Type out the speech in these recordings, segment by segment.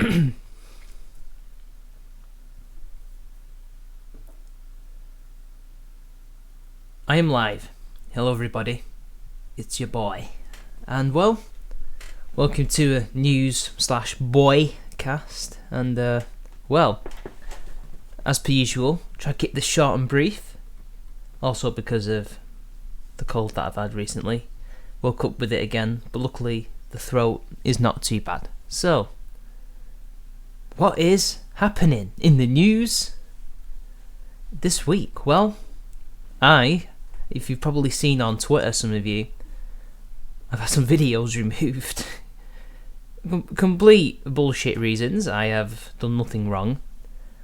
I am live. Hello everybody, it's your boy. And well, welcome to a news/Boicast. And well, as per usual, try to keep this short and brief. Also because of the cold that I've had recently. Woke up with it again, but luckily the throat is not too bad. So, what is happening in the news this week? Well, if you've probably seen on Twitter, some of you, I've had some videos removed. Complete bullshit reasons. I have done nothing wrong.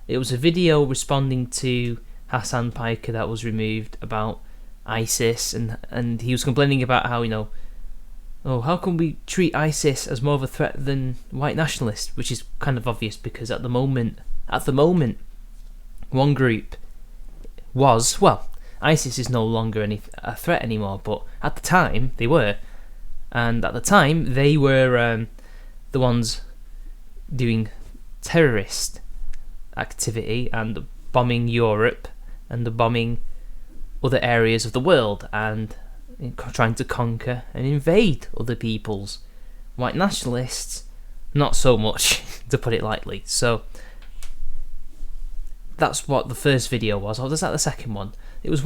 It was a video responding to Hassan Piker that was removed about ISIS, and he was complaining about how, how can we treat ISIS as more of a threat than white nationalists, which is kind of obvious because at the moment, one group was, ISIS is no longer a threat anymore, but at the time they were. And at the time they were the ones doing terrorist activity and bombing Europe and bombing other areas of the world and trying to conquer and invade other peoples. White nationalists, not so much, to put it lightly. So that's what the first video was. Or was that the second one? It was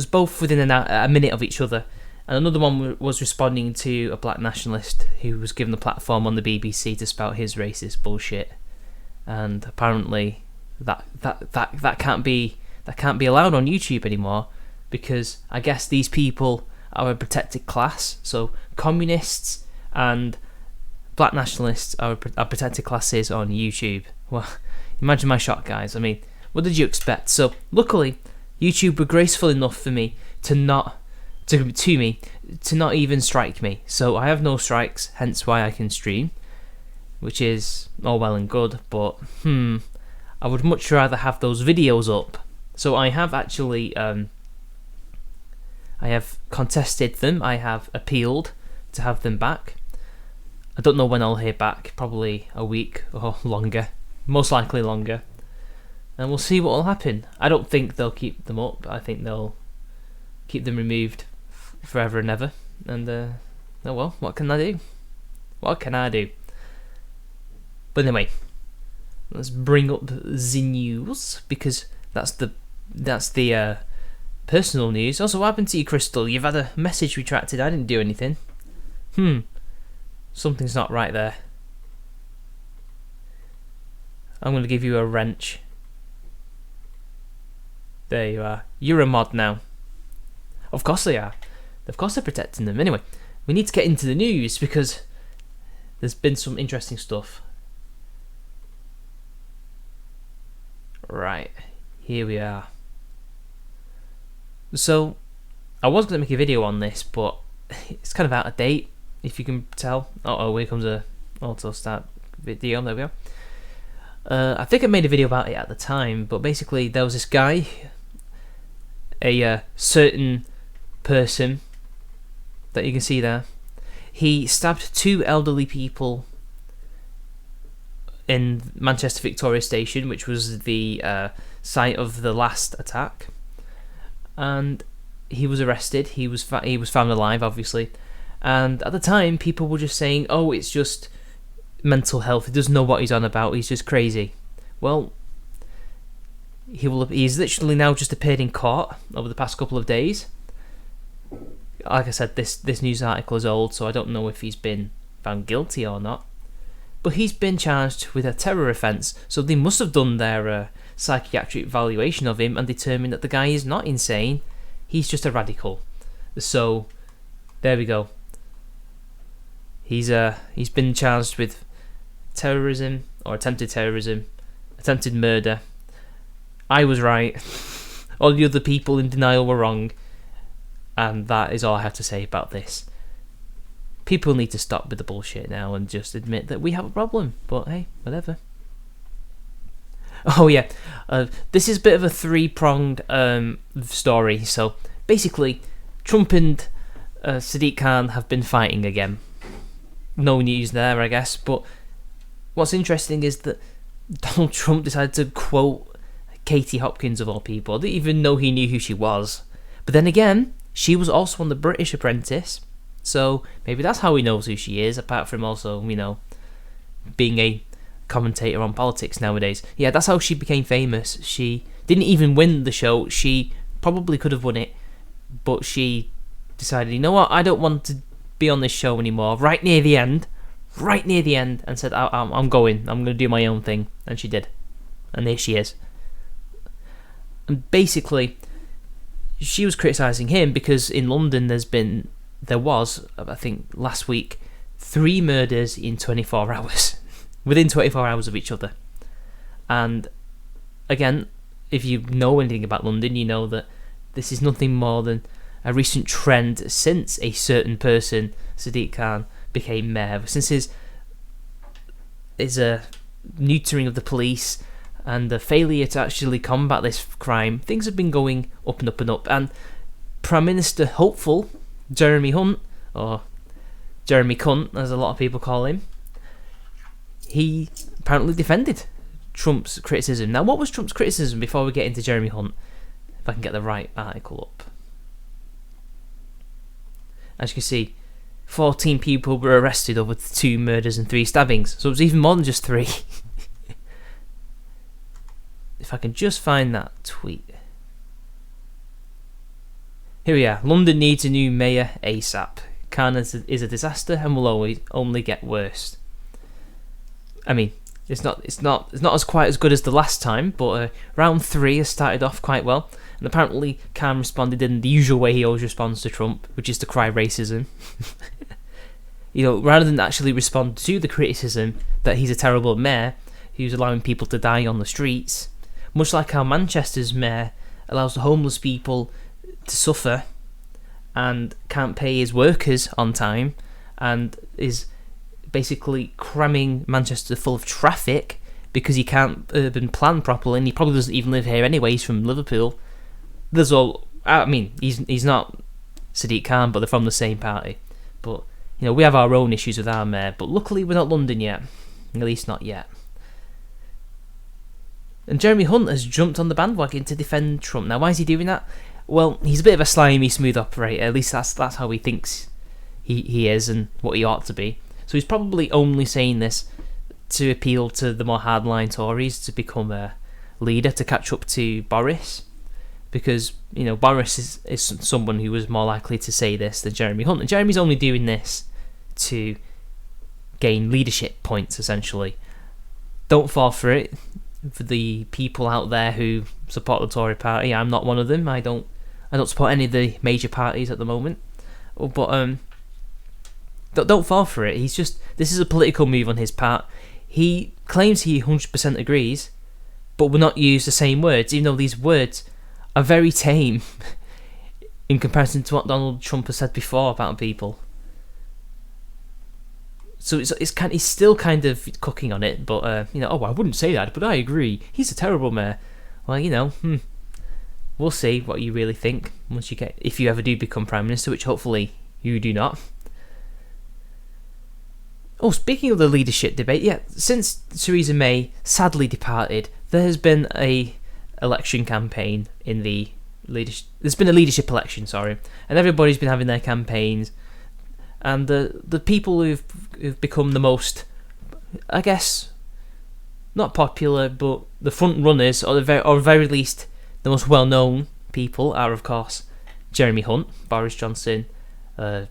both within a minute of each other, and another one was responding to a black nationalist who was given the platform on the BBC to spout his racist bullshit, and apparently that can't be allowed on YouTube anymore because I guess these people are a protected class. So communists and black nationalists are protected classes on YouTube. Well, imagine my shock, guys. I mean, what did you expect? So luckily, YouTube were graceful enough for me to not even strike me. So I have no strikes, hence why I can stream, which is all well and good, but I would much rather have those videos up. So I have actually I have contested them. I have appealed to have them back. I don't know when I'll hear back, probably a week or longer, most likely longer. And we'll see what will happen. I don't think they'll keep them up. I think they'll keep them removed forever and ever. And, oh well, what can I do? What can I do? But anyway, let's bring up the news, because that's the personal news. Also, what happened to you, Crystal? You've had a message retracted. I didn't do anything. Something's not right there. I'm going to give you a wrench. There you are. You're a mod now. Of course they are. Of course they're protecting them. Anyway, we need to get into the news because there's been some interesting stuff. Right. Here we are. So, I was going to make a video on this, but it's kind of out of date, if you can tell. Oh, here comes a auto start video. There we go. I think I made a video about it at the time, but basically there was this guy, a certain person that you can see there. He stabbed two elderly people in Manchester Victoria Station, which was the site of the last attack, and he was arrested. He was found alive, obviously, and at the time people were just saying, "Oh, it's just mental health. He doesn't know what he's on about. He's just crazy." Well, he's literally now just appeared in court over the past couple of days. Like I said, this news article is old, so I don't know if he's been found guilty or not. But he's been charged with a terror offence, so they must have done their psychiatric evaluation of him and determined that the guy is not insane. He's just a radical. So there we go. He's been charged with terrorism or attempted terrorism, attempted murder. I was right. All the other people in denial were wrong. And that is all I have to say about this. People need to stop with the bullshit now and just admit that we have a problem. But hey, whatever. Oh yeah, this is a bit of a three-pronged story. So basically, Trump and Sadiq Khan have been fighting again. No news there, I guess, but what's interesting is that Donald Trump decided to quote Katie Hopkins, of all people. I didn't even know he knew who she was. But then again, she was also on The British Apprentice, so maybe that's how he knows who she is, apart from also, being a commentator on politics nowadays. Yeah, that's how she became famous. She didn't even win the show. She probably could have won it, but she decided, you know what, I don't want to be on this show anymore, right near the end, and said, I'm going to do my own thing. And she did. And here she is. And basically, she was criticising him because in London there was, I think last week, 3 murders in 24 hours, within 24 hours of each other. And again, if you know anything about London, you know that this is nothing more than a recent trend since a certain person, Sadiq Khan, became mayor. Since his neutering of the police and the failure to actually combat this crime, things have been going up and up and up. And Prime Minister hopeful Jeremy Hunt, or Jeremy Cunt as a lot of people call him, he apparently defended Trump's criticism. Now, what was Trump's criticism before we get into Jeremy Hunt? If I can get the right article up. As you can see, 14 people were arrested over 2 murders and 3 stabbings. So it was even more than just 3. If I can just find that tweet. Here we are. London needs a new mayor ASAP. Khan is a disaster and will always only get worse. I mean, it's not as quite as good as the last time, but round 3 has started off quite well. And apparently Khan responded in the usual way he always responds to Trump, which is to cry racism. Rather than actually respond to the criticism that he's a terrible mayor who's allowing people to die on the streets, much like how Manchester's mayor allows the homeless people to suffer and can't pay his workers on time and is basically cramming Manchester full of traffic because he can't urban plan properly, and he probably doesn't even live here anyway. He's from Liverpool. He's not Sadiq Khan, but they're from the same party. But we have our own issues with our mayor, but luckily we're not London yet, at least not yet. And Jeremy Hunt has jumped on the bandwagon to defend Trump. Now, why is he doing that? Well, he's a bit of a slimy, smooth operator. At least that's how he thinks he is and what he ought to be. So he's probably only saying this to appeal to the more hardline Tories to become a leader, to catch up to Boris. Because, Boris is someone who was more likely to say this than Jeremy Hunt. And Jeremy's only doing this to gain leadership points, essentially. Don't fall for it. For the people out there who support the Tory party, I'm not one of them. I don't support any of the major parties at the moment. But don't fall for it. This is a political move on his part. He claims he 100% agrees, but will not use the same words, even though these words are very tame in comparison to what Donald Trump has said before about people. So he's still kind of cooking on it, but I wouldn't say that, but I agree. He's a terrible mayor. Well, we'll see what you really think if you ever do become Prime Minister, which hopefully you do not. Oh, speaking of the leadership debate, since Theresa May sadly departed, there has been a election campaign in the leadership. There's been a leadership election, and everybody's been having their campaigns. And the people who've become the most, I guess, not popular, but the front runners, or very least the most well-known people, are of course Jeremy Hunt, Boris Johnson, Sajid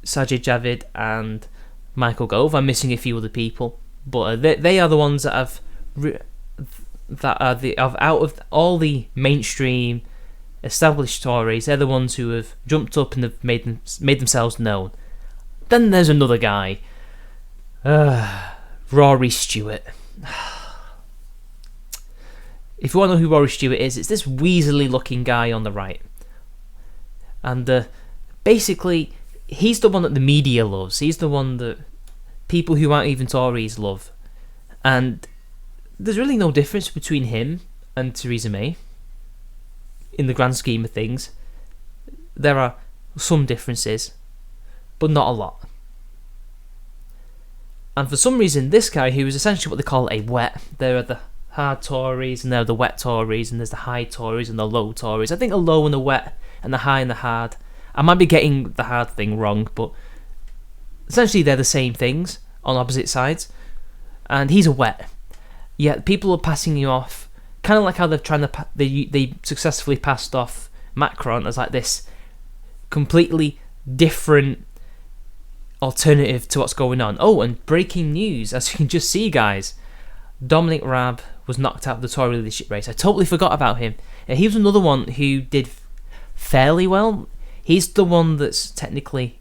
Javid, and Michael Gove. I'm missing a few other people, but they are the ones that out of all the mainstream established Tories, they're the ones who have jumped up and have made themselves known. Then there's another guy, Rory Stewart. If you want to know who Rory Stewart is, it's this weaselly-looking guy on the right. And basically, he's the one that the media loves. He's the one that people who aren't even Tories love. And there's really no difference between him and Theresa May in the grand scheme of things. There are some differences, but not a lot. And for some reason, this guy, who is essentially what they call a wet, there are the hard Tories and there are the wet Tories, and there's the high Tories and the low Tories. I think the low and the wet and the high and the hard. I might be getting the hard thing wrong, but essentially they're the same things on opposite sides. And he's a wet. Yet people are passing him off, kind of like how they successfully passed off Macron as like this completely different alternative to what's going on. Oh, and breaking news, as you can just see, guys, Dominic Raab was knocked out of the Tory leadership race. I totally forgot about him. He was another one who did fairly well. He's the one that's technically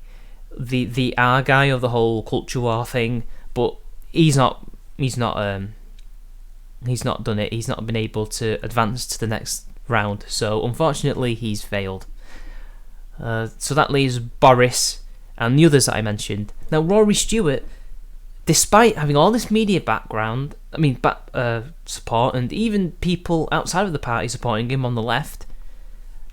the R guy of the whole culture war thing, but he's not done it. He's not been able to advance to the next round. So unfortunately, he's failed. So that leaves Boris and the others that I mentioned. Now, Rory Stewart, despite having all this media support, and even people outside of the party supporting him on the left,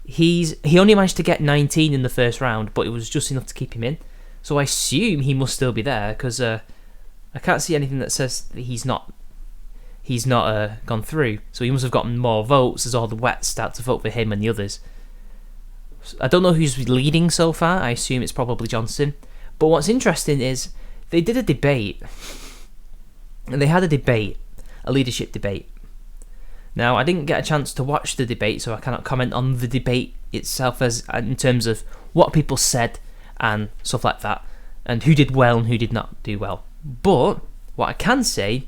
he only managed to get 19 in the first round, but it was just enough to keep him in. So I assume he must still be there, because I can't see anything that says that he's not gone through. So he must have gotten more votes as all the wets start to vote for him and the others. I don't know who's leading so far. I assume it's probably Johnson. But what's interesting is they did a debate, and they had a leadership debate. Now, I didn't get a chance to watch the debate, so I cannot comment on the debate itself as in terms of what people said and stuff like that, and who did well and who did not do well. But what I can say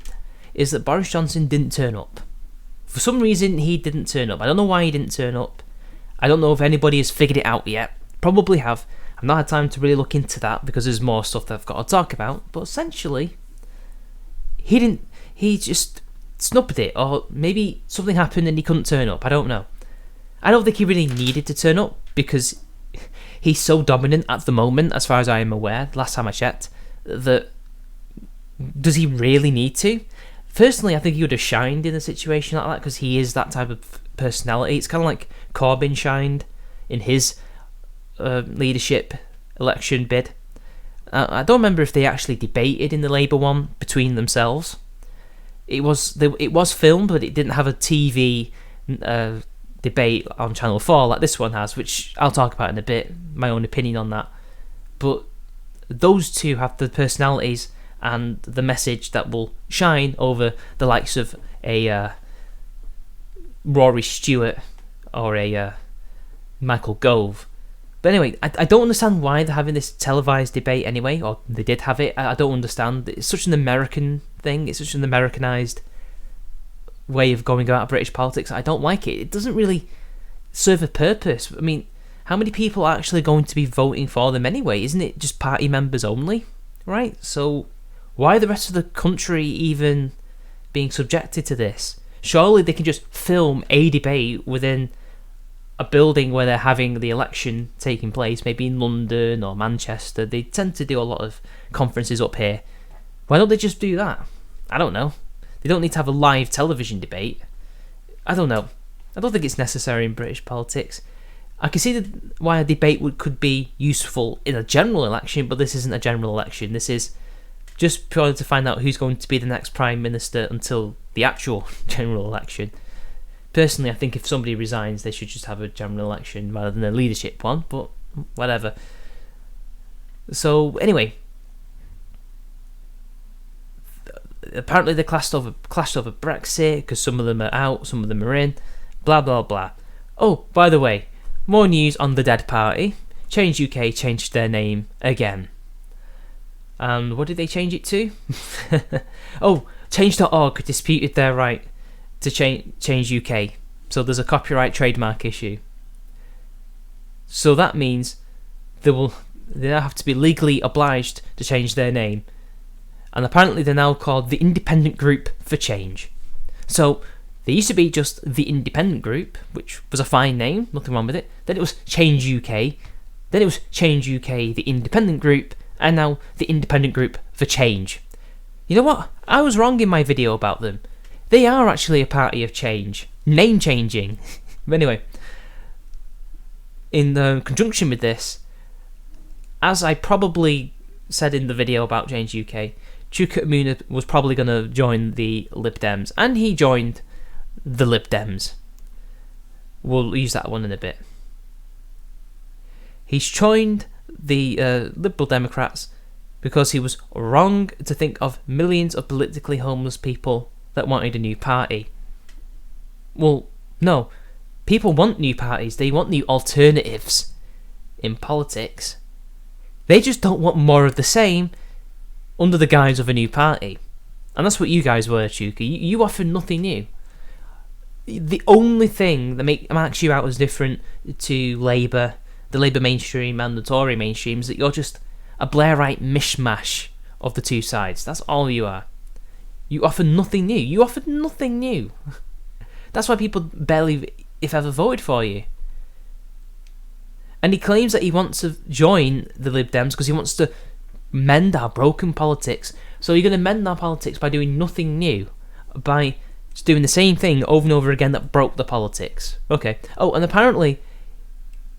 is that Boris Johnson didn't turn up. For some reason, he didn't turn up. I don't know why he didn't turn up. I don't know if anybody has figured it out yet. Probably have. I've not had time to really look into that because there's more stuff that I've got to talk about. But essentially, he just snubbed it, or maybe something happened and he couldn't turn up. I don't know. I don't think he really needed to turn up because he's so dominant at the moment, as far as I am aware, last time I checked, that does he really need to? Personally, I think he would have shined in a situation like that because he is that type of personality. It's kind of like Corbyn shined in his leadership election bid. I don't remember if they actually debated in the Labour one between themselves. It was filmed, but it didn't have a TV debate on Channel 4 like this one has, which I'll talk about in a bit, my own opinion on that. But those two have the personalities and the message that will shine over the likes of a Rory Stewart or a Michael Gove. But anyway, I don't understand why they're having this televised debate anyway, or they did have it. I don't understand. It's such an American thing. It's such an Americanized way of going about British politics. I don't like it. It doesn't really serve a purpose. I mean, how many people are actually going to be voting for them anyway? Isn't it just party members only? Right? So why the rest of the country even being subjected to this? Surely they can just film a debate within a building where they're having the election taking place, maybe in London or Manchester. They tend to do a lot of conferences up here. Why don't they just do that? I don't know. They don't need to have a live television debate. I don't know. I don't think it's necessary in British politics. I can see why a debate could be useful in a general election, but this isn't a general election. This is just purely to find out who's going to be the next Prime Minister until the actual general election. Personally, I think if somebody resigns, they should just have a general election rather than a leadership one, but whatever. So, anyway, apparently they clashed over Brexit because some of them are out, some of them are in, blah, blah, blah. Oh, by the way, more news on the dead party. Change UK changed their name again. And what did they change it to? Oh, Change.org disputed their right to change UK. So there's a copyright trademark issue. So that means they now have to be legally obliged to change their name. And apparently they're now called the Independent Group for Change. So they used to be just the Independent Group, which was a fine name, nothing wrong with it. Then it was Change UK. Then it was Change UK, the Independent Group, and now the Independent Group for Change. You know what? I was wrong in my video about them. They are actually a party of change. Name changing. But anyway, in conjunction with this, as I probably said in the video about Change UK, Chuka Umunna was probably going to join the Lib Dems, and he joined the Lib Dems. We'll use that one in a bit. He's joined the Liberal Democrats because he was wrong to think of millions of politically homeless people that wanted a new party. Well, no. People want new parties. They want new alternatives in politics. They just don't want more of the same under the guise of a new party. And that's what you guys were, Chuka. You offered nothing new. The only thing that marks you out as different to Labour, the Labour mainstream and the Tory mainstream, is that you're just a Blairite mishmash of the two sides. That's all you are. You offer nothing new. You offered nothing new. That's why people barely, if ever, voted for you. And he claims that he wants to join the Lib Dems because he wants to mend our broken politics. So you're going to mend our politics by doing nothing new, by just doing the same thing over and over again that broke the politics. Okay. Oh, and apparently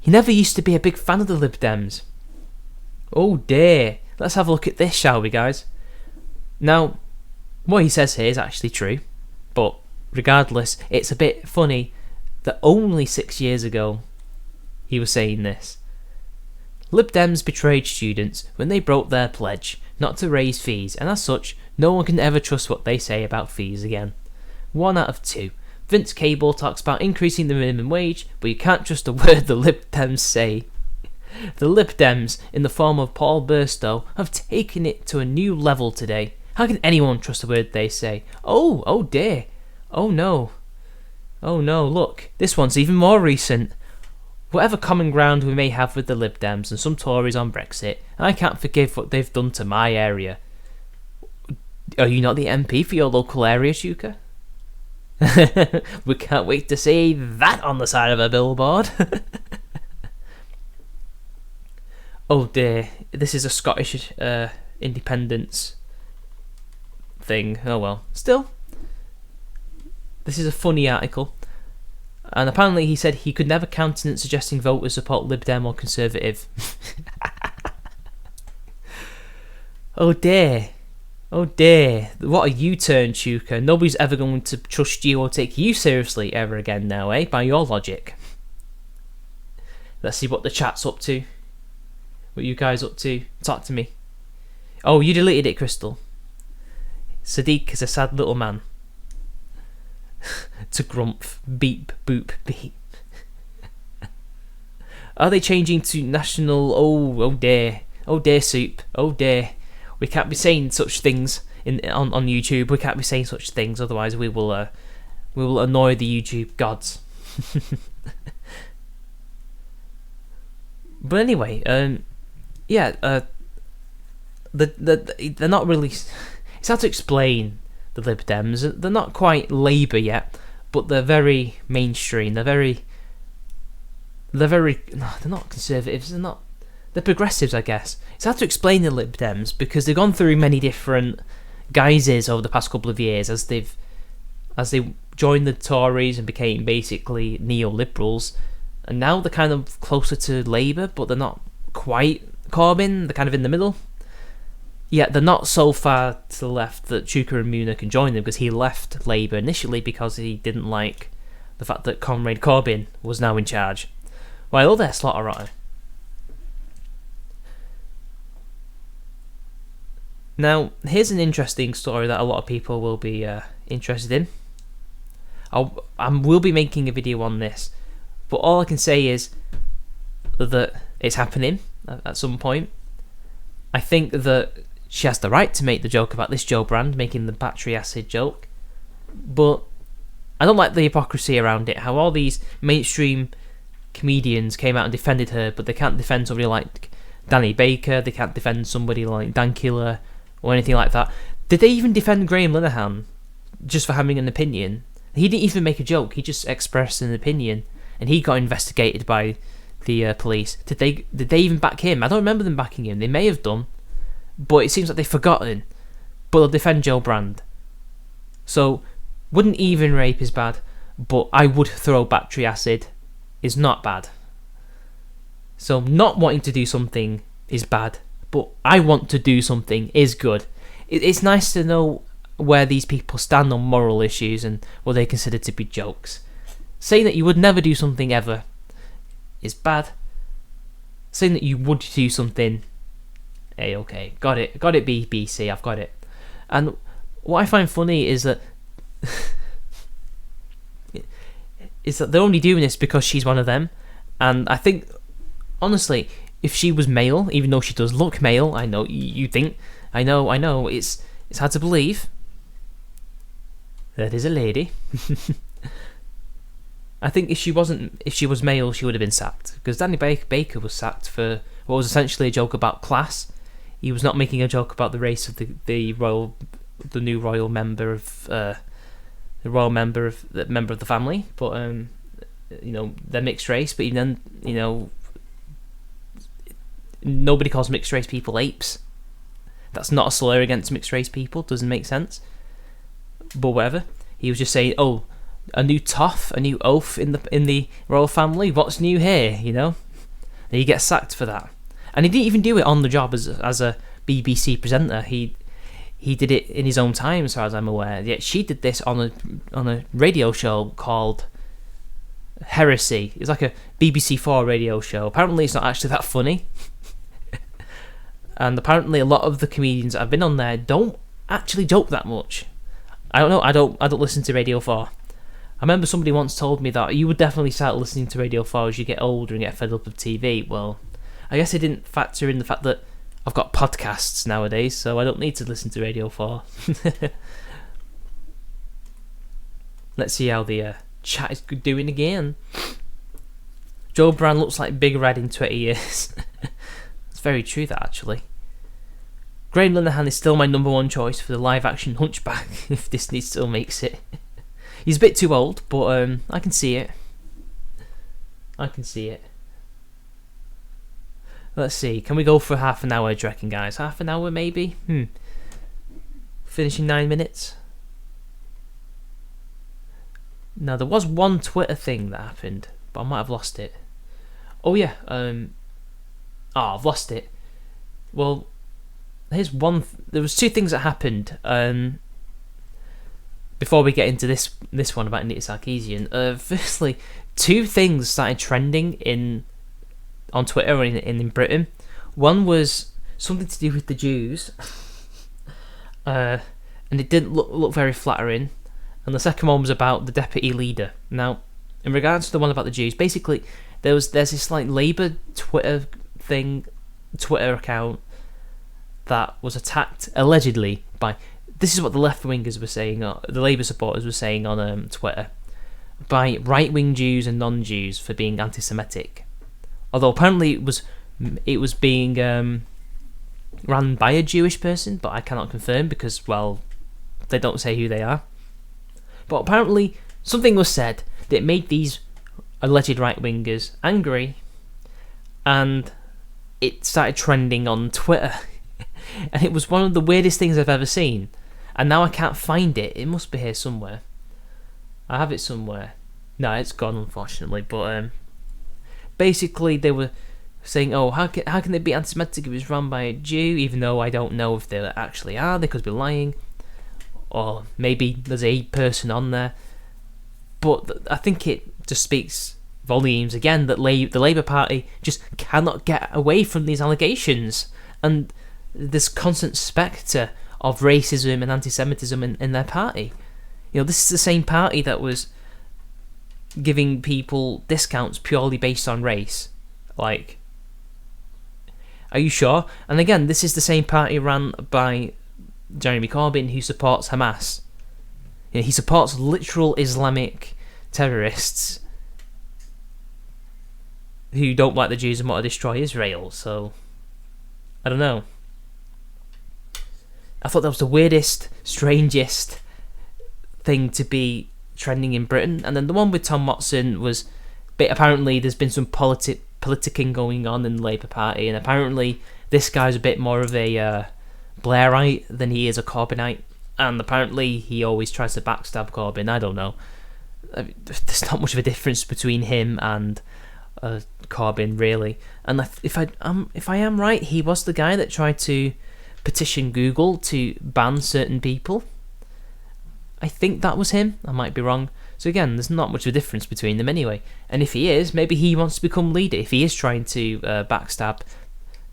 he never used to be a big fan of the Lib Dems. Oh dear. Let's have a look at this, shall we, guys? Now, what he says here is actually true, but regardless, it's a bit funny that only 6 years ago he was saying this. Lib Dems betrayed students when they broke their pledge not to raise fees, and as such, no one can ever trust what they say about fees again. 1 out of 2. Vince Cable talks about increasing the minimum wage, but you can't trust a word the Lib Dems say. The Lib Dems, in the form of Paul Burstow, have taken it to a new level today. How can anyone trust a word they say? Oh dear. Oh no, look, this one's even more recent. Whatever common ground we may have with the Lib Dems and some Tories on Brexit, I can't forgive what they've done to my area. Are you not the MP for your local area, Chuka? We can't wait to see that on the side of a billboard. Oh dear, this is a Scottish independence thing. Oh well, still, this is a funny article. And apparently he said he could never countenance suggesting voters support Lib Dem or Conservative. Oh dear. What a U-turn, Chuka. Nobody's ever going to trust you or take you seriously ever again now, eh? By your logic. Let's see what the chat's up to. What you guys up to? Talk to me. Oh, you deleted it, Crystal. Sadiq is a sad little man. To grumph. Beep, boop, beep. Are they changing to national? Oh dear. Oh dear, soup. Oh dear. We can't be saying such things on YouTube. We can't be saying such things, otherwise we will annoy the YouTube gods. But anyway, they're not really. It's hard to explain the Lib Dems. They're not quite Labour yet, but they're very mainstream. They're not conservatives. They're progressives, I guess. It's hard to explain the Lib Dems because they've gone through many different guises over the past couple of years as they joined the Tories and became basically neoliberals, and now they're kind of closer to Labour, but they're not quite Corbyn. They're kind of in the middle. Yet they're not so far to the left that Chuka Umunna can join them, because he left Labour initially because he didn't like the fact that Comrade Corbyn was now in charge, while they're slaughter. Now, here's an interesting story that a lot of people will be interested in. I will be making a video on this, but all I can say is that it's happening at some point. I think that she has the right to make the joke about this Jo Brand making the battery acid joke, but I don't like the hypocrisy around it, how all these mainstream comedians came out and defended her, but they can't defend somebody like Danny Baker, they can't defend somebody like Dan Killer, or anything like that. Did they even defend Graham Linehan just for having an opinion? He didn't even make a joke, he just expressed an opinion, and he got investigated by the police. Did they even back him? I don't remember them backing him. They may have done, but it seems like they've forgotten. But they'll defend Jo Brand. So, wouldn't even rape is bad, but I would throw battery acid is not bad. So not wanting to do something is bad, but I want to do something is good. it's nice to know where these people stand on moral issues and what they consider to be jokes. Saying that you would never do something ever is bad. Saying that you would do something, okay, got it, BBC, I've got it. And what I find funny is that they're only doing this because she's one of them. And I think, honestly, if she was male, even though she does look male, I know you think, I know, it's hard to believe that is a lady. I think if she was male, she would have been sacked, because Danny Baker was sacked for what was essentially a joke about class. He was not making a joke about the race of the new royal member of the member of the family, but they're mixed race. But even then, nobody calls mixed race people apes. That's not a slur against mixed race people. Doesn't make sense. But whatever. He was just saying, oh, a new toff, a new oaf in the royal family. What's new here? And he gets sacked for that. And he didn't even do it on the job as a BBC presenter. He did it in his own time, as far as I'm aware. Yet she did this on a radio show called Heresy. It's like a BBC4 radio show. Apparently, it's not actually that funny. And apparently, a lot of the comedians that have been on there don't actually joke that much. I don't know. I don't listen to Radio 4. I remember somebody once told me that you would definitely start listening to Radio 4 as you get older and get fed up of TV. Well, I guess I didn't factor in the fact that I've got podcasts nowadays, so I don't need to listen to Radio 4. Let's see how the chat is doing again. Joe Brand looks like Big Red in 20 years. It's very true, that, actually. Graham Linehan is still my number one choice for the live-action Hunchback, if Disney still makes it. He's a bit too old, but I can see it. Let's see, can we go for half an hour, do you reckon, guys? Half an hour, maybe? Finishing 9 minutes? Now, there was one Twitter thing that happened, but I might have lost it. Oh, yeah. I've lost it. Well, here's one... There was two things that happened before we get into this one about Anita Sarkeesian. Firstly, two things started trending on Twitter or in Britain. One was something to do with the Jews, and it didn't look very flattering. And the second one was about the deputy leader. Now, in regards to the one about the Jews, basically there's this like Labour Twitter account that was attacked allegedly by, this is what the left wingers were saying, the Labour supporters were saying on Twitter, by right wing Jews and non Jews for being anti-Semitic. Although apparently it was being run by a Jewish person, but I cannot confirm because, well, they don't say who they are. But apparently something was said that made these alleged right-wingers angry, and it started trending on Twitter. And it was one of the weirdest things I've ever seen. And now I can't find it. It must be here somewhere. I have it somewhere. No, it's gone, unfortunately. But basically they were saying, oh, how can they be anti-Semitic if it's run by a Jew, even though I don't know if they actually are. They could be lying. Or maybe there's a person on there. But I think it just speaks volumes again that the Labour Party just cannot get away from these allegations. And this constant spectre of racism and anti-Semitism in their party. This is the same party that was giving people discounts purely based on race. Like, are you sure? And again, this is the same party run by Jeremy Corbyn, who supports Hamas. He supports literal Islamic terrorists who don't like the Jews and want to destroy Israel. So, I don't know. I thought that was the weirdest, strangest thing to be trending in Britain. And then the one with Tom Watson was, apparently there's been some politicking going on in the Labour Party, and apparently this guy's a bit more of a Blairite than he is a Corbynite, and apparently he always tries to backstab Corbyn. I don't know. There's not much of a difference between him and Corbyn, really. And if I am right, he was the guy that tried to petition Google to ban certain people. I think that was him. I might be wrong. So again, there's not much of a difference between them anyway. And if he is, maybe he wants to become leader. If he is trying to backstab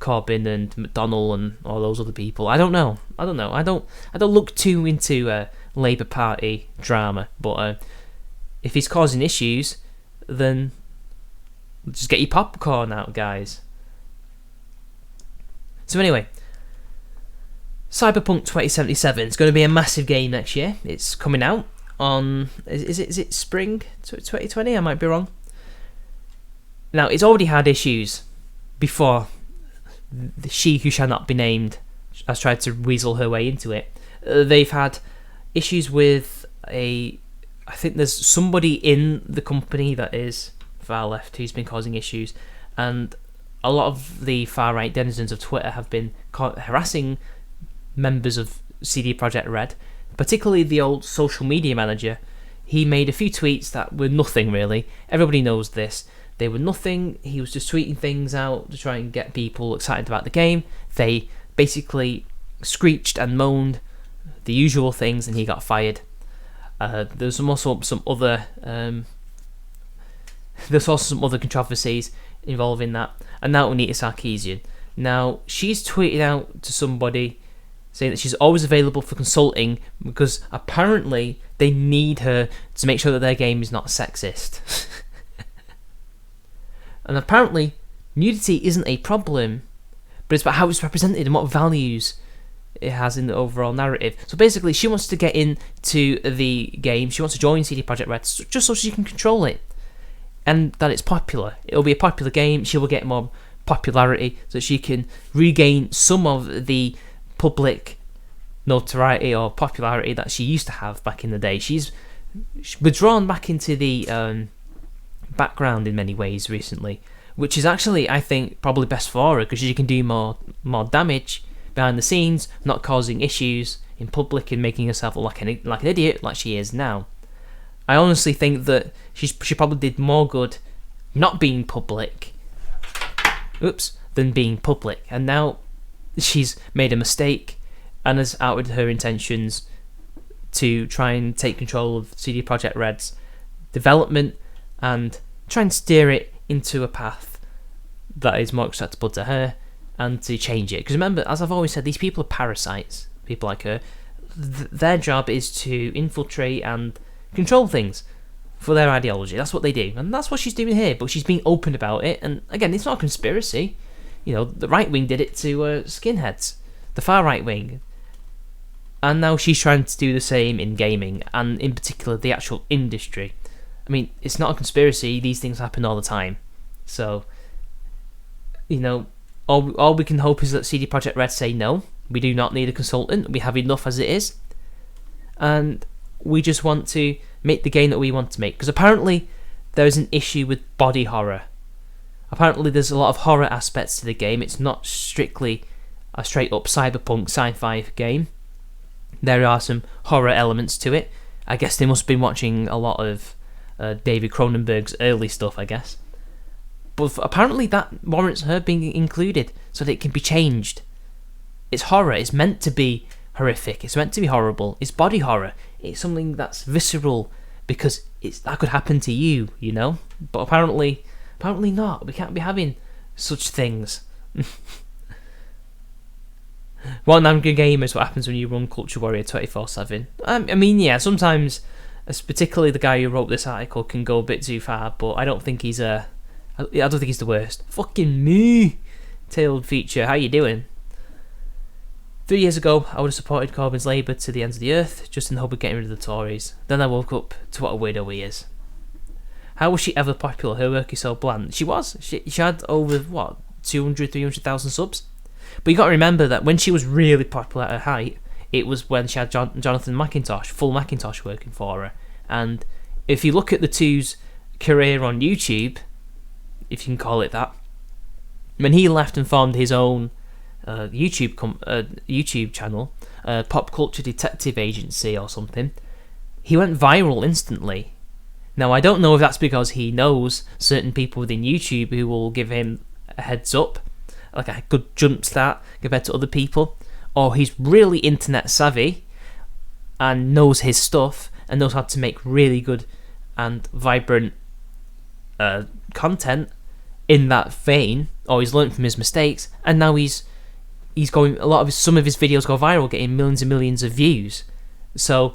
Corbyn and McDonnell and all those other people, I don't know. I don't look too into Labour Party drama. But if he's causing issues, then just get your popcorn out, guys. So anyway, Cyberpunk 2077 is going to be a massive game next year. It's coming out on, is it spring 2020? I might be wrong. Now, it's already had issues before she who shall not be named has tried to weasel her way into it. They've had issues with I think there's somebody in the company that is far left who's been causing issues, and a lot of the far right denizens of Twitter have been harassing members of CD Projekt Red, particularly the old social media manager. He made a few tweets that were nothing really. Everybody knows this. They were nothing. He was just tweeting things out to try and get people excited about the game. They basically screeched and moaned the usual things, and he got fired. There's also some other controversies involving that. And now Anita Sarkeesian. Now, she's tweeted out to somebody saying that she's always available for consulting because apparently they need her to make sure that their game is not sexist. And apparently, nudity isn't a problem, but it's about how it's represented and what values it has in the overall narrative. So basically, she wants to get into the game. She wants to join CD Projekt Red just so she can control it, and that it's popular. It'll be a popular game. She will get more popularity so she can regain some of the public notoriety or popularity that she used to have back in the day. She's withdrawn back into the background in many ways recently, which is actually, I think, probably best for her because she can do more damage behind the scenes, not causing issues in public and making herself look like an idiot like she is now. I honestly think that she probably did more good not being public than being public, and now she's made a mistake and has outed her intentions to try and take control of CD Projekt Red's development and try and steer it into a path that is more acceptable to her and to change it. Because remember, as I've always said, these people are parasites, people like her. Their job is to infiltrate and control things for their ideology. That's what they do, and that's what she's doing here, but she's being open about it. And again, it's not a conspiracy. You know, the right wing did it to skinheads, the far right wing, and now she's trying to do the same in gaming, and in particular the actual industry. I mean, it's not a conspiracy. These things happen all the time. So, you know, all we can hope is that CD Projekt Red say no. We do not need a consultant. We have enough as it is, and we just want to make the game that we want to make. Because apparently there is an issue with body horror. Apparently there's a lot of horror aspects to the game. It's not strictly a straight up cyberpunk sci-fi game. There are some horror elements to it. I guess they must have been watching a lot of David Cronenberg's early stuff, I guess. But apparently that warrants her being included so that it can be changed. It's horror. It's meant to be horrific. It's meant to be horrible. It's body horror. It's something that's visceral because that could happen to you, you know? But apparently not. We can't be having such things. One angry game is what happens when you run Culture Warrior 24/7. I mean, yeah, sometimes, particularly the guy who wrote this article, can go a bit too far, but I don't think he's I don't think he's the worst. Fucking me, tailed feature. How you doing? 3 years ago, I would have supported Corbyn's Labour to the ends of the earth, just in the hope of getting rid of the Tories. Then I woke up to what a weirdo he is. How was she ever popular? Her work is so bland. She was. She had over, 300,000 subs? But you got to remember that when she was really popular at her height, it was when she had Jonathan McIntosh, full Macintosh, working for her. And if you look at the two's career on YouTube, if you can call it that, when he left and formed his own YouTube channel, Pop Culture Detective Agency or something, he went viral instantly. Now, I don't know if that's because he knows certain people within YouTube who will give him a heads up, like a good jump start compared to other people, or he's really internet savvy and knows his stuff and knows how to make really good and vibrant content in that vein, or he's learned from his mistakes, and now he's going, some of his videos go viral, getting millions and millions of views. So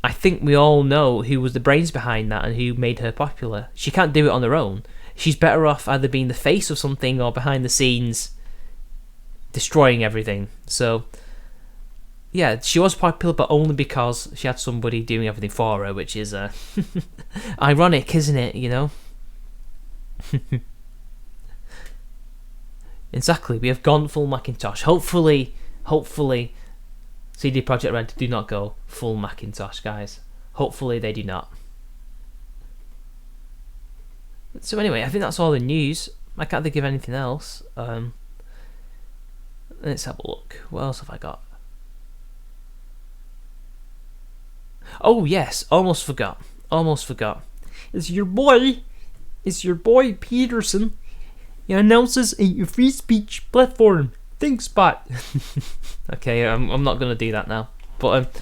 I think we all know who was the brains behind that and who made her popular. She can't do it on her own. She's better off either being the face of something or behind the scenes destroying everything. So yeah, she was popular, but only because she had somebody doing everything for her, which is ironic, isn't it, you know? Exactly, we have gone full Macintosh. Hopefully CD Projekt Red do not go full Macintosh, guys. Hopefully they do not. So anyway, I think that's all the news. I can't think of anything else. Let's have a look. What else have I got? Oh yes, almost forgot. It's your boy Peterson. He announces a free speech platform, ThinkSpot. Okay, I'm not gonna do that now. But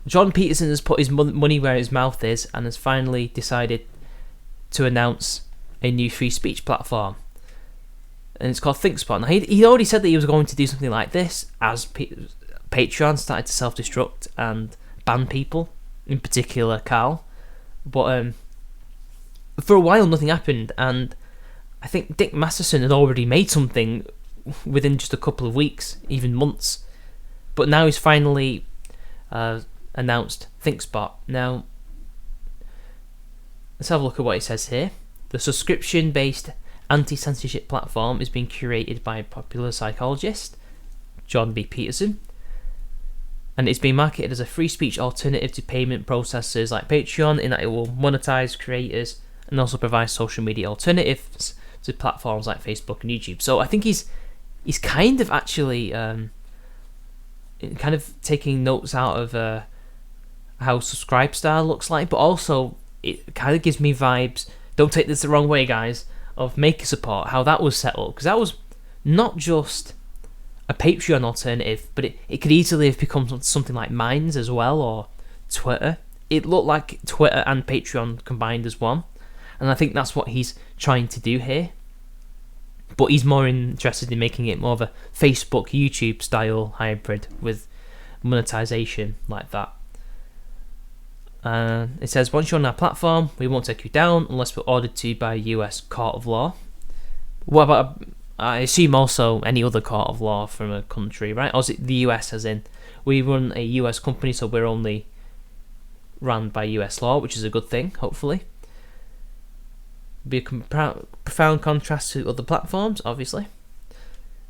John Peterson has put his money where his mouth is and has finally decided to announce a new free speech platform, and it's called ThinkSpot. Now he already said that he was going to do something like this as Patreon started to self-destruct and ban people, in particular Carl. But for a while nothing happened, and I think Dick Masterson had already made something within just a couple of weeks, even months. But now he's finally announced ThinkSpot. Now, let's have a look at what it says here. The subscription-based anti-censorship platform is being curated by a popular psychologist, John B. Peterson, and it's being marketed as a free speech alternative to payment processors like Patreon, in that it will monetize creators and also provide social media alternatives to platforms like Facebook and YouTube. So I think he's kind of actually kind of taking notes out of how Subscribestar looks like, but also it kind of gives me vibes, don't take this the wrong way guys, of Maker Support, how that was set up, because that was not just a Patreon alternative, but it could easily have become something like Minds as well, or Twitter. It looked like Twitter and Patreon combined as one, and I think that's what he's trying to do here. But he's more interested in making it more of a Facebook, YouTube style hybrid with monetization like that. It says, once you're on our platform, we won't take you down unless we're ordered to by a US court of law. What about, I assume also any other court of law from a country, right? Or is it the US, as in, we run a US company, so we're only run by US law, which is a good thing, hopefully. Be a profound contrast to other platforms, obviously.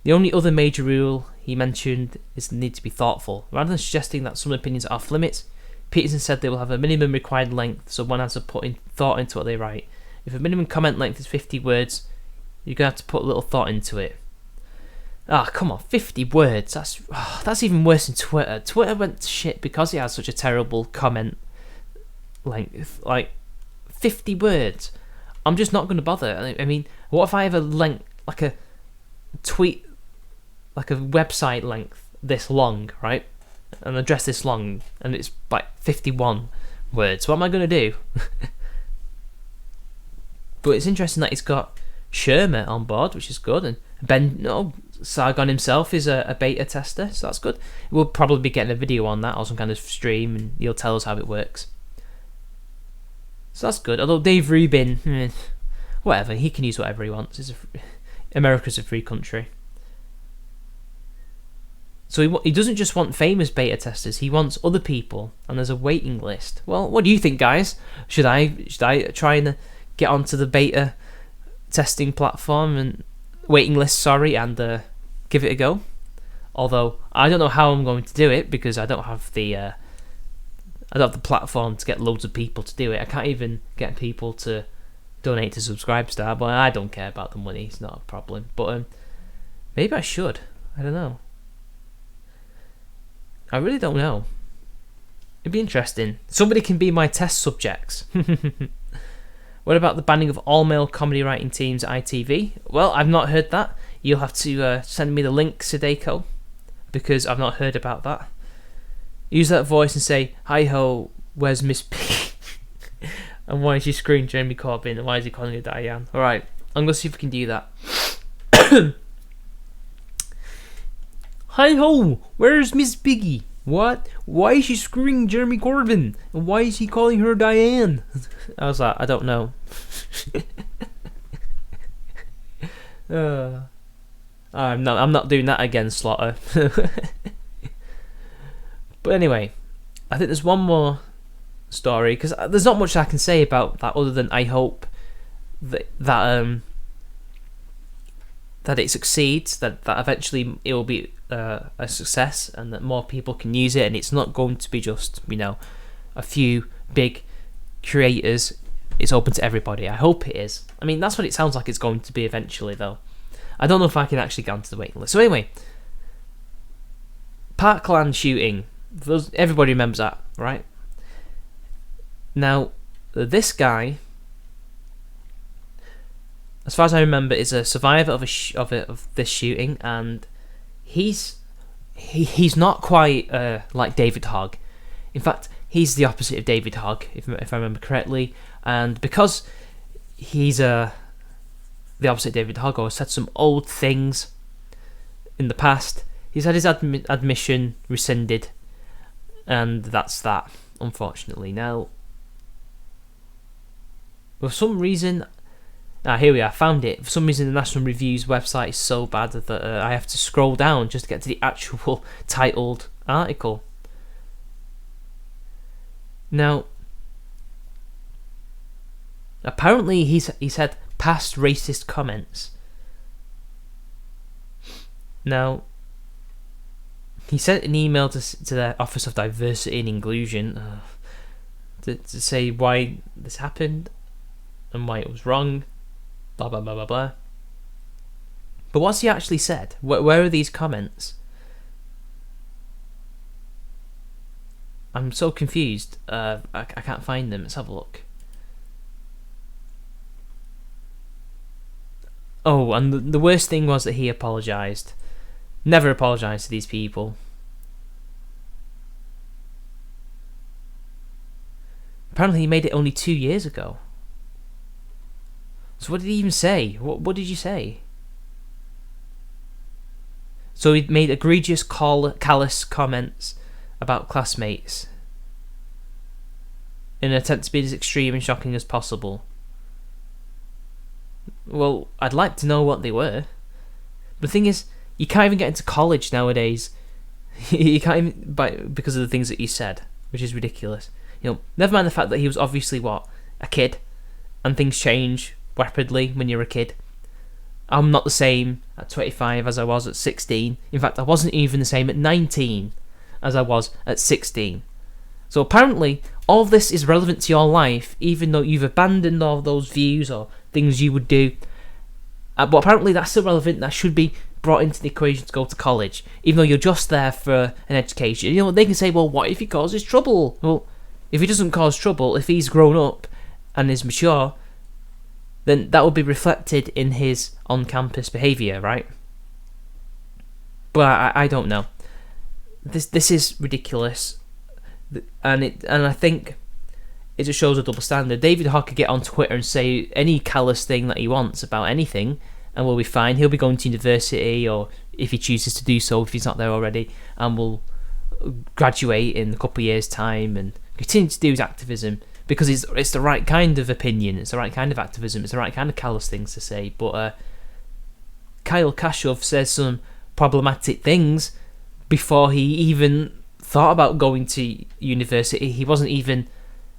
The only other major rule he mentioned is the need to be thoughtful. Rather than suggesting that some opinions are off limits, Peterson said they will have a minimum required length, so one has to put in thought into what they write. If a minimum comment length is 50 words, you're going to have to put a little thought into it. Come on, 50 words. That's even worse than Twitter. Twitter went to shit because it has such a terrible comment length. Like, 50 words. I'm just not going to bother. I mean, what if I have a length, like a tweet, like a website length this long, right? An address this long, and it's like 51 words. What am I going to do? But it's interesting that he's got Shermer on board, which is good, and Sargon himself is a beta tester, so that's good. We'll probably be getting a video on that or some kind of stream, and he'll tell us how it works. So that's good. Although Dave Rubin, whatever, he can use whatever he wants. America's a free country. So he doesn't just want famous beta testers, he wants other people, and there's a waiting list. Well, what do you think, guys? Should I try and get onto the beta testing platform and waiting list, and give it a go? Although I don't know how I'm going to do it, because I don't have the platform to get loads of people to do it. I can't even get people to donate to Subscribestar, but I don't care about the money, it's not a problem. But maybe I should. I don't know. I really don't know. It'd be interesting. Somebody can be my test subjects. What about the banning of all male comedy writing teams at ITV? Well, I've not heard that. you'll have to send me the link, Sadiq, because I've not heard about that. Use that voice and say, "Hi ho, where's Miss P?" And why is she screaming Jeremy Corbyn? And why is he calling her Diane? Alright, I'm going to see if we can do that. Hi ho, where's Miss Piggy? What? Why is she screaming Jeremy Corbyn? And why is he calling her Diane? I was like, I don't know. I'm not doing that again, Slaughter. But anyway, I think there's one more story, because there's not much I can say about that other than I hope that it succeeds, that eventually it will be a success, and that more people can use it, and it's not going to be just, a few big creators. It's open to everybody. I hope it is. I mean, that's what it sounds like it's going to be eventually, though. I don't know if I can actually get onto the waiting list. So anyway, Parkland shooting. Everybody remembers that, right? Now, this guy, as far as I remember, is a survivor of this shooting, and he's not quite like David Hogg. In fact, he's the opposite of David Hogg, if I remember correctly. And because he's the opposite of David Hogg, or said some old things in the past, he's had his admission rescinded, and that's that, unfortunately. Now, for some reason, here we are, found it. For some reason, the National Review's website is so bad that I have to scroll down just to get to the actual titled article. Now, apparently he's had past racist comments. Now, he sent an email to the Office of Diversity and Inclusion to say why this happened and why it was wrong, blah blah blah blah blah. But what's he actually said? Where are these comments? I'm so confused. I can't find them. Let's have a look. Oh, and the worst thing was that he apologised. Never apologised to these people. Apparently he made it only 2 years ago. So what did he even say? What did you say? So he made egregious, callous comments about classmates in an attempt to be as extreme and shocking as possible. Well, I'd like to know what they were. The thing is, you can't even get into college nowadays. You can't even, because of the things that he said, which is ridiculous. Never mind the fact that he was obviously a kid, and things change rapidly when you're a kid. I'm not the same at 25 as I was at 16. In fact, I wasn't even the same at 19 as I was at 16. So apparently, all of this is relevant to your life, even though you've abandoned all of those views or things you would do. But apparently that's still relevant. That should be brought into the equation to go to college, even though you're just there for an education. They can say, well, what if he causes trouble? Well, if he doesn't cause trouble, if he's grown up and is mature, then that will be reflected in his on-campus behaviour, right? But I don't know. This is ridiculous, and I think it just shows a double standard. David Hogg could get on Twitter and say any callous thing that he wants about anything, and we'll be fine. He'll be going to university, or if he chooses to do so, if he's not there already, and will graduate in a couple of years' time and continue to do his activism, because it's the right kind of opinion, it's the right kind of activism, it's the right kind of callous things to say. But Kyle Kashov says some problematic things before he even thought about going to university. He wasn't even...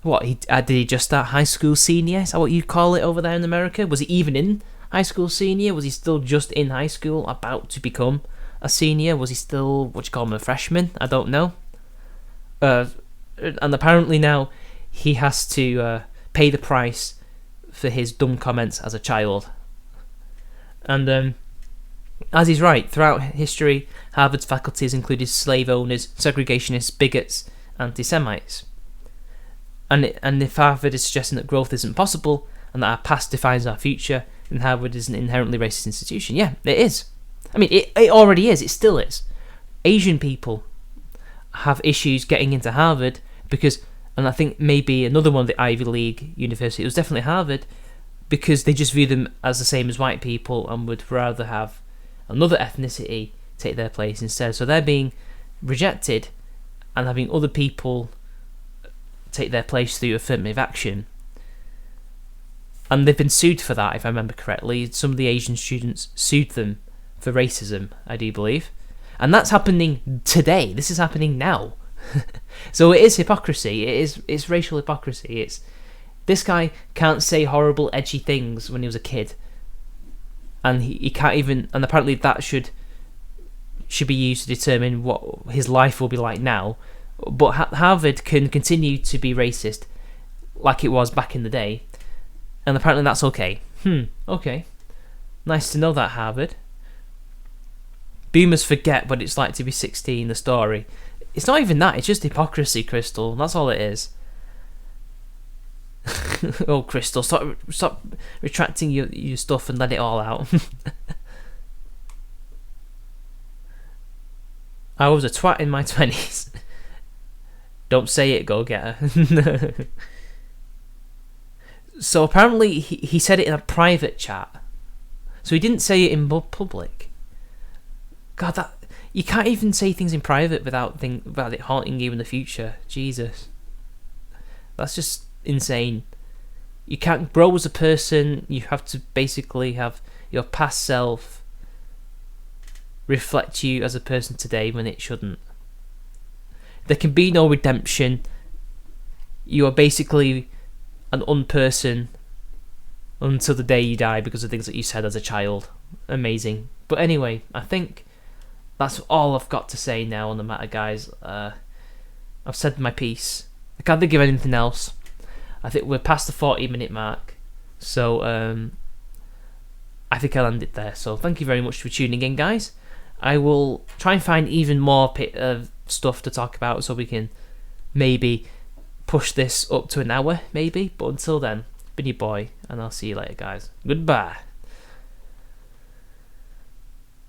did he just start high school senior? Is that what you call it over there in America? Was he even in high school senior? Was he still just in high school, about to become a senior? Was he still, a freshman? I don't know. And apparently now he has to pay the price for his dumb comments as a child. And as he's right, throughout history, Harvard's faculty has included slave owners, segregationists, bigots, anti-Semites. And if Harvard is suggesting that growth isn't possible and that our past defines our future, and Harvard is an inherently racist institution. Yeah, it is. I mean, it already is. It still is. Asian people have issues getting into Harvard because, and I think maybe another one of the Ivy League university, it was definitely Harvard, because they just view them as the same as white people and would rather have another ethnicity take their place instead. So they're being rejected and having other people take their place through affirmative action. And they've been sued for that, if I remember correctly. Some of the Asian students sued them for racism, I do believe. And that's happening today. This is happening now. So it is hypocrisy. It's racial hypocrisy. This guy can't say horrible, edgy things when he was a kid. And he can't even... And apparently that should be used to determine what his life will be like now. But Harvard can continue to be racist like it was back in the day. And apparently that's okay. Okay. Nice to know that, Harvard. Boomers forget what it's like to be 16, the story. It's not even that, it's just hypocrisy, Crystal. That's all it is. Oh, Crystal, stop retracting your stuff and let it all out. I was a twat in my 20s. Don't say it, go get her. So apparently he said it in a private chat. So he didn't say it in public. God, you can't even say things in private without it haunting you in the future. Jesus. That's just insane. You can't grow as a person. You have to basically have your past self reflect you as a person today when it shouldn't. There can be no redemption. You are basically an unperson until the day you die because of things that you said as a child. Amazing. But anyway, I think that's all I've got to say now on the matter, guys. I've said my piece. I can't think of anything else. I think we're past the 40-minute mark. So I think I'll end it there. So thank you very much for tuning in, guys. I will try and find even more stuff to talk about so we can maybe push this up to an hour, maybe. But until then, been your boy, and I'll see you later, guys. Goodbye.